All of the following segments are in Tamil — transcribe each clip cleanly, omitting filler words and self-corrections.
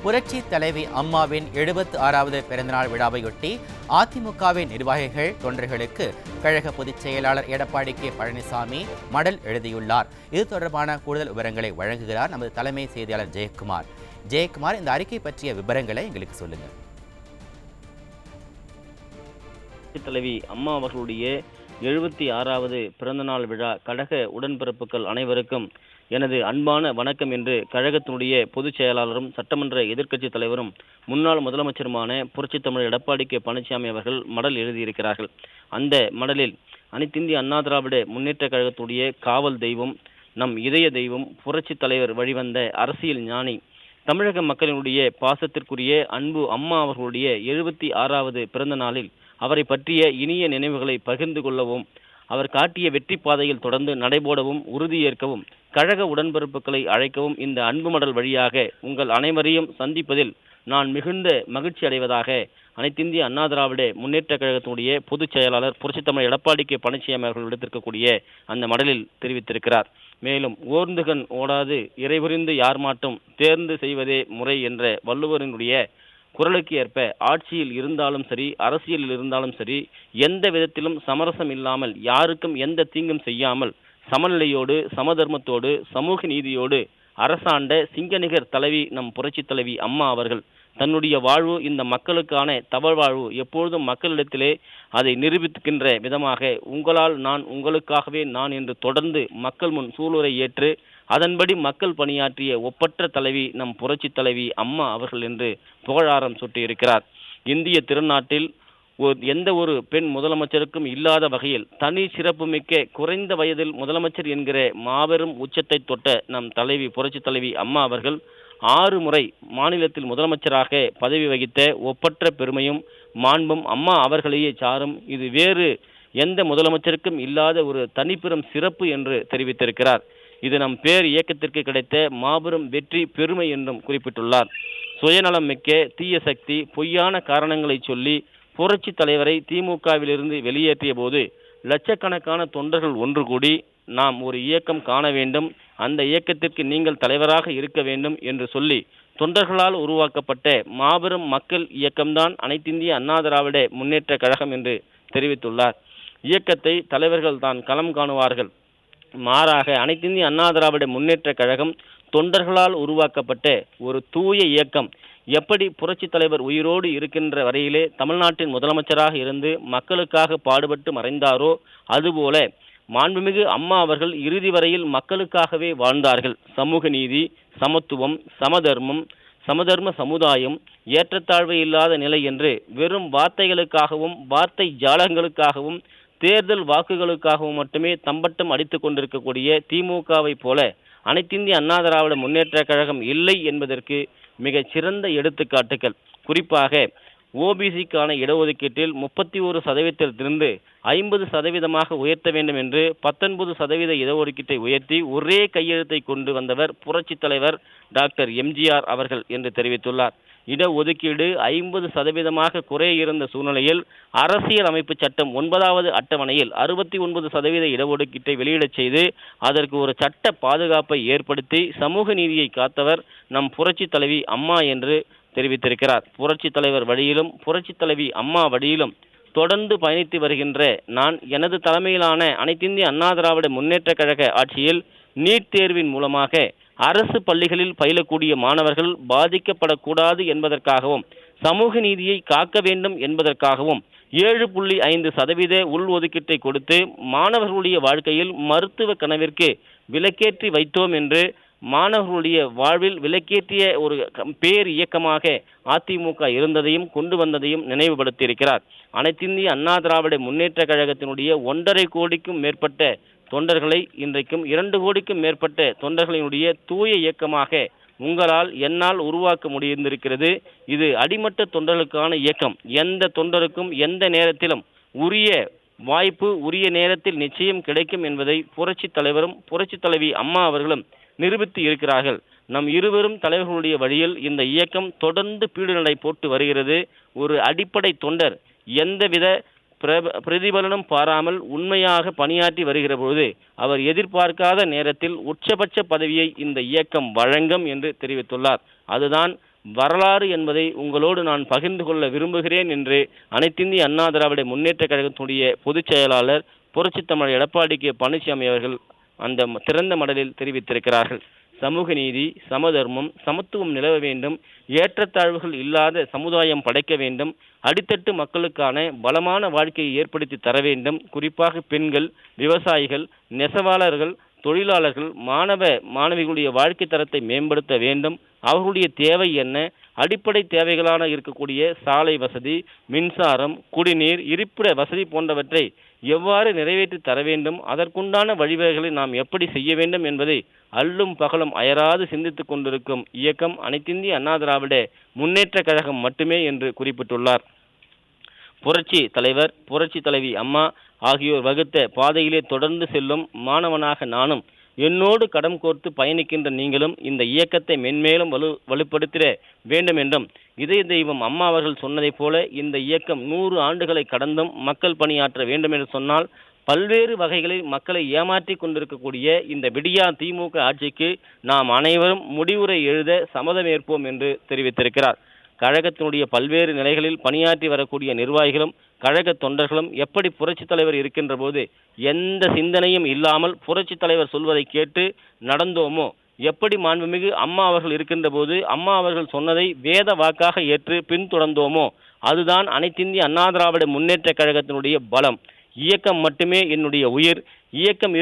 புரட்சி தலைவி அம்மாவின் 76வது பிறந்தநாள் விழாவையொட்டி அதிமுகவின் நிர்வாகிகள் தொண்டர்களுக்கு கழக பொதுச் செயலாளர் எடப்பாடி கே பழனிசாமி மடல் எழுதியுள்ளார். இது தொடர்பான கூடுதல் விவரங்களை வழங்குகிறார் நமது தலைமை செய்தியாளர் ஜெயக்குமார். ஜெயக்குமார், இந்த அறிக்கை பற்றிய விவரங்களை எங்களுக்கு சொல்லுங்க. தலைவி அம்மா அவர்களுடைய 76வது பிறந்தநாள் விழா கழக உடன்பிறப்புகள் அனைவருக்கும் எனது அன்பான வணக்கம் என்று கழகத்தினுடைய பொதுச் செயலாளரும் சட்டமன்ற எதிர்க்கட்சி தலைவரும் முன்னாள் முதலமைச்சருமான புரட்சித் தமிழர் எடப்பாடி கே பழனிசாமி அவர்கள் மடல் எழுதியிருக்கிறார்கள். அந்த மடலில் அனைத்திந்திய அண்ணா திராவிட முன்னேற்ற கழகத்துடைய காவல் தெய்வம், நம் இதய தெய்வம், புரட்சி தலைவர் வழிவந்த அரசியல் ஞானி, தமிழக மக்களினுடைய பாசத்திற்குரிய அன்பு அம்மா அவர்களுடைய 76வது பிறந்த நாளில் அவரை பற்றிய இனிய நினைவுகளை பகிர்ந்து கொள்ளவும், அவர் காட்டிய வெற்றி பாதையில் தொடர்ந்து நடைபோடவும், உறுதியேற்கவும், கழக உடன்பிறப்புகளை அழைக்கவும் இந்த அன்பு மடல் வழியாக உங்கள் அனைவரையும் சந்திப்பதில் நான் மிகுந்த மகிழ்ச்சி அடைவதாக அனைத்திந்திய அண்ணா திராவிட முன்னேற்ற கழகத்தினுடைய பொதுச் செயலாளர் புரட்சித் தமிழர் எடப்பாடி கே பழனிசாமி அவர்கள் எடுத்திருக்கக்கூடிய அந்த மடலில் தெரிவித்திருக்கிறார். மேலும் ஓர்ந்துகண் ஓடாது இறைபுரிந்து யார் மாட்டும் தேர்ந்து செய்வதே முறை என்ற வள்ளுவரினுடைய குரலுக்கு ஏற்ப ஆட்சியில் இருந்தாலும் சரி, அரசியலில் இருந்தாலும் சரி, எந்த விதத்திலும் சமரசம் இல்லாமல், யாருக்கும் எந்த தீங்கும் செய்யாமல், சமநிலையோடு, சமதர்மத்தோடு, சமூக நீதியோடு அரசாண்ட சிங்கநிகர் தலைவி நம் புரட்சி தலைவி அம்மா அவர்கள் தன்னுடைய வாழ்வு இந்த மக்களுக்கான தவழ்வாழ்வு எப்பொழுதும் மக்களிடத்திலே அதை நிரூபிக்கின்ற விதமாக உங்களால் நான், உங்களுக்காகவே நான் என்று தொடர்ந்து மக்கள் முன் சூளுரை ஏற்று அதன்படி மக்கள் பணியாற்றிய ஒப்பற்ற தலைவி நம் புரட்சி தலைவி அம்மா அவர்கள் என்று புகழாரம் சூட்டியிருக்கிறார். இந்திய திருநாட்டில் எந்த ஒரு பெண் முதலமைச்சருக்கும் இல்லாத வகையில் தனி சிறப்புமிக்க குறைந்த வயதில் முதலமைச்சர் என்கிற மாபெரும் உச்சத்தை தொட்ட நம் தலைவி புரட்சி தலைவி அம்மா அவர்கள் 6 முறை மாநிலத்தில் முதலமைச்சராக பதவி வகித்த ஒப்பற்ற பெருமையும் மாண்பும் அம்மா அவர்களையே சாரும். இது வேறு எந்த முதலமைச்சருக்கும் இல்லாத ஒரு தனிப்பெரும் சிறப்பு என்று தெரிவித்திருக்கிறார். இது நம் பேர் இயக்கத்திற்கு கிடைத்த மாபெரும் வெற்றி பெருமை என்றும் குறிப்பிட்டுள்ளார். சுயநலம் மிக்க தீய சக்தி பொய்யான காரணங்களை சொல்லி புரட்சி தலைவரை திமுகவிலிருந்து வெளியேற்றிய போது லட்சக்கணக்கான தொண்டர்கள் ஒன்று கூடி நாம் ஒரு இயக்கம் காண வேண்டும், அந்த இயக்கத்திற்கு நீங்கள் தலைவராக இருக்க வேண்டும் என்று சொல்லி தொண்டர்களால் உருவாக்கப்பட்ட மாபெரும் மக்கள் இயக்கம்தான் அனைத்திந்திய அண்ணா திராவிட முன்னேற்ற கழகம் என்று தெரிவித்துள்ளார். இயக்கத்தை தலைவர்கள் தான் களம் காணுவார்கள், மாறாக அனைத்திந்திய அண்ணா திராவிட முன்னேற்ற கழகம் தொண்டர்களால் உருவாக்கப்பட்ட ஒரு தூய இயக்கம். எப்படி புரட்சி தலைவர் உயிரோடு இருக்கின்ற வரையிலே தமிழ்நாட்டின் முதலமைச்சராக இருந்து மக்களுக்காக பாடுபட்டு மறைந்தாரோ, அதுபோல மாண்புமிகு அம்மா அவர்கள் இறுதி வரையில் மக்களுக்காகவே வாழ்ந்தார்கள். சமூக நீதி, சமத்துவம், சமதர்ம சமுதாயம், ஏற்றத்தாழ்வு இல்லாத நிலை என்று வெறும் வார்த்தைகளுக்காகவும் வார்த்தை ஜாலங்களுக்காகவும் தேர்தல் வாக்குகளுக்காகவும் மட்டுமே தம்பட்டம் அடித்துக் கொண்டிருக்கக்கூடிய திமுகவை போல அனைத்திந்திய அண்ணா திராவிட முன்னேற்ற கழகம் இல்லை என்பதற்கு மிகச் சிறந்த எடுத்துக்காட்டுகள். குறிப்பாக ஓபிசிக்கான இடஒதுக்கீட்டில் 31%இருந்து 50% உயர்த்த வேண்டும் என்று 19% இடஒதுக்கீட்டை உயர்த்தி ஒரே கையெழுத்தை கொண்டு வந்தவர் புரட்சி தலைவர் டாக்டர் எம்ஜிஆர் அவர்கள் என்று தெரிவித்துள்ளார். இடஒதுக்கீடு 50% குறைய இருந்த சூழ்நிலையில் அரசியல் அமைப்பு சட்டம் 9வது அட்டவணையில் 69% இடஒதுக்கீட்டை வெளியிடச் செய்து அதற்கு ஒரு சட்ட பாதுகாப்பை ஏற்படுத்தி சமூக நீதியை காத்தவர் நம் புரட்சி தலைவி அம்மா என்று தெரிவித்திருக்கிறார். புரட்சி தலைவர் வழியிலும் புரட்சி தலைவி அம்மா வழியிலும் தொடர்ந்து பயணித்து வருகின்ற நான் எனது தலைமையிலான அனைத்திந்திய அண்ணா திராவிட முன்னேற்ற கழக ஆட்சியில் நீட் தேர்வின் மூலமாக அரசு பள்ளிகளில் பயிலக்கூடிய மாணவர்கள் பாதிக்கப்படக்கூடாது என்பதற்காகவும் சமூக நீதியை காக்க வேண்டும் என்பதற்காகவும் 7.5% உள்ஒதுக்கீட்டை கொடுத்து மாணவர்களுடைய வாழ்க்கையில் மருத்துவ கனவிற்கு விலக்கேற்றி வைத்தோம் என்று மாணவர்களுடைய வாழ்வில் விலக்கேற்றிய ஒரு பேர் இயக்கமாக அதிமுக இருந்ததையும் கொண்டு வந்ததையும் நினைவுபடுத்தியிருக்கிறார். அனைத்திந்திய அண்ணா திராவிட முன்னேற்ற கழகத்தினுடைய 1.5 கோடிக்கும் மேற்பட்ட தொண்டர்களை இன்றைக்கும் 2 கோடிக்கும் மேற்பட்ட தொண்டர்களினுடைய தூய இயக்கமாக உங்களால் என்னால் உருவாக்க முடிந்திருக்கிறது. இது அடிமட்ட தொண்டர்களுக்கான இயக்கம். எந்த தொண்டருக்கும் எந்த நேரத்திலும் உரிய வாய்ப்பு உரிய நேரத்தில் நிச்சயம் கிடைக்கும் என்பதை புரட்சி தலைவரும் புரட்சி தலைவி அம்மா அவர்களும் நிரூபித்து இருக்கிறார்கள். நம் இருவரும் தலைவர்களுடைய வழியில் இந்த இயக்கம் தொடர்ந்து பீடுநடை போட்டு வருகிறது. ஒரு அடிப்படை தொண்டர் எந்தவித பிரதிபலனும் பாராமல் உண்மையாக பணியாற்றி வருகிற பொழுது அவர் எதிர்பார்க்காத நேரத்தில் உச்சபட்ச பதவியை இந்த இயக்கம் வழங்கும் என்று தெரிவித்துள்ளார். அதுதான் வரலாறு என்பதை உங்களோடு நான் பகிர்ந்து கொள்ள விரும்புகிறேன் என்று அனைத்திந்திய அண்ணா திராவிட முன்னேற்ற கழகத்தினுடைய பொதுச் செயலாளர் புரட்சித் தமிழர் எடப்பாடி கே பழனிசாமி அவர்கள் அந்த திறந்த மடலில் தெரிவித்திருக்கிறார்கள். சமூக நீதி, சமதர்மம், சமத்துவம் நிலவ வேண்டும், ஏற்றத்தாழ்வுகள் இல்லாத சமுதாயம் படைக்க வேண்டும், அடித்தட்டு மக்களுக்கான பலமான வாழ்க்கையை ஏற்படுத்தி தர வேண்டும், குறிப்பாக பெண்கள், விவசாயிகள், நெசவாளர்கள், தொழிலாளர்கள், மாணவிகளுடைய வாழ்க்கை தரத்தை மேம்படுத்த வேண்டும். அவர்களுடைய தேவை என்ன? அடிப்படை தேவைகளான இருக்கக்கூடிய சாலை வசதி, மின்சாரம், குடிநீர், இருப்பிட வசதி போன்றவற்றை எவ்வாறு நிறைவேற்றி தர வேண்டும், அதற்குண்டான வழிவகைகளை நாம் எப்படி செய்ய வேண்டும் என்பதை அல்லும் பகலும் அயராது சிந்தித்துக் கொண்டிருக்கும் இயக்கம் அனைத்திந்திய அண்ணா திராவிட முன்னேற்ற கழகம் மட்டுமே என்று குறிப்பிட்டுள்ளார். புரட்சி தலைவர், புரட்சி தலைவி அம்மா ஆகியோர் வகுத்த பாதையிலே தொடர்ந்து செல்லும் மாணவனாக நானும், என்னோடு கடம் கோர்த்து பயணிக்கின்ற நீங்களும் இந்த இயக்கத்தை மென்மேலும் வலுப்படுத்திட வேண்டும் என்றும், இதய தெய்வம் அம்மா அவர்கள் சொன்னதைப் போல இந்த இயக்கம் 100 ஆண்டுகளை கடந்தும் மக்கள் பணியாற்ற வேண்டும் என்று சொன்னால், பல்வேறு வகைகளில் மக்களை ஏமாற்றி கொண்டிருக்கக்கூடிய இந்த விடியா திமுக ஆட்சிக்கு நாம் அனைவரும் முடிவுரை எழுத சம்மதமேற்போம் என்று தெரிவித்திருக்கிறார். கழகத்தினுடைய பல்வேறு நிலைகளில் பணியாற்றி வரக்கூடிய நிர்வாகிகளும் கழக தொண்டர்களும் எப்படி புரட்சி தலைவர் இருக்கின்ற போது எந்த சிந்தனையும் இல்லாமல் புரட்சி தலைவர் சொல்வதை கேட்டு நடந்தோமோ, எப்படி மாண்புமிகு அம்மா அவர்கள் இருக்கின்ற போது அம்மா அவர்கள் சொன்னதை வேத வாக்காக ஏற்று பின்தொடர்ந்தோமோ, அதுதான் அனைத்திந்திய அண்ணா திராவிட முன்னேற்ற கழகத்தினுடைய பலம். இயக்கம் மட்டுமே என்னுடைய உயிர், இயக்கம்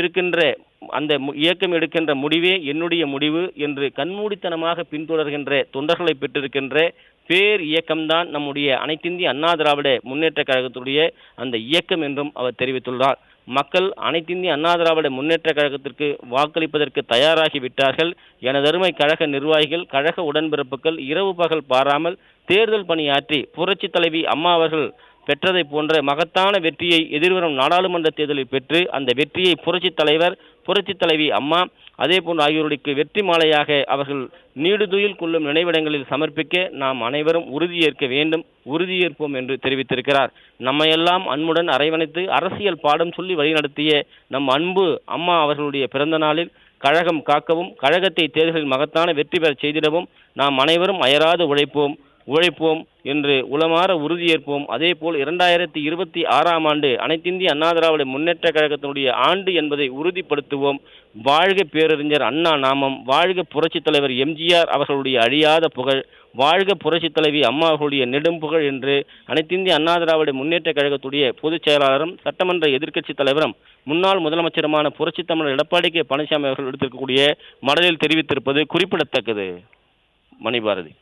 எடுக்கின்ற முடிவே என்னுடைய முடிவு என்று கண்மூடித்தனமாக பின்தொடர்கின்ற தொண்டர்களை பெற்றிருக்கின்ற பேர் இயக்கம்தான் நம்முடைய அனைத்திந்திய அண்ணா திராவிட முன்னேற்ற கழகத்துடைய அந்த இயக்கம் என்றும் அவர் தெரிவித்துள்ளார். மக்கள் அனைத்திந்திய அண்ணா திராவிட முன்னேற்ற கழகத்திற்கு வாக்களிப்பதற்கு தயாராகி விட்டார்கள். எனதருமை கழக நிர்வாகிகள், கழக உடன்பிறப்புகள் இரவு பகல் பாராமல் தேர்தல் பணியாற்றி புரட்சி தலைவி அம்மா அவர்கள் பெற்றதை போன்ற மகத்தான வெற்றியை எதிர்வரும் நாடாளுமன்ற தேர்தலில் பெற்று அந்த வெற்றியை புரட்சி தலைவர், புரட்சி தலைவி அம்மா அதே போன்று ஆகியோருக்கு வெற்றி மாலையாக அவர்கள் நீடுதுயில் கொள்ளும் நினைவிடங்களில் சமர்ப்பிக்க நாம் அனைவரும் உறுதியேற்போம் என்று தெரிவித்திருக்கிறார். நம்மையெல்லாம் அன்புடன் அரவணைத்து அரசியல் பாடம் சொல்லி வழிநடத்திய நம் அன்பு அம்மா அவர்களுடைய பிறந்த நாளில் கழகம் காக்கவும், கழகத்தை தேர்தலில் மகத்தான வெற்றி பெற செய்திடவும் நாம் அனைவரும் அயராது உழைப்போம் என்று உளமாற உறுதியேற்போம். அதேபோல் 2026ஆம் ஆண்டு அனைத்திந்திய அண்ணா திராவிட முன்னேற்ற கழகத்தினுடைய ஆண்டு என்பதை உறுதிப்படுத்துவோம். வாழ்க பேரறிஞர் அண்ணா நாமம், வாழ்க புரட்சி தலைவர் எம்ஜிஆர் அவர்களுடைய அழியாத புகழ், வாழ்க புரட்சி தலைவி அம்மா அவர்களுடைய நெடும் புகழ் என்று அனைத்திந்திய அண்ணா திராவிட முன்னேற்ற கழகத்துடைய பொதுச் செயலாளரும் சட்டமன்ற எதிர்க்கட்சி தலைவரும் முன்னாள் முதலமைச்சருமான புரட்சி தமிழர் எடப்பாடி கே பழனிசாமி அவர்கள் எடுத்திருக்கக்கூடிய மடலில் தெரிவித்திருப்பது குறிப்பிடத்தக்கது. மணிபாரதி.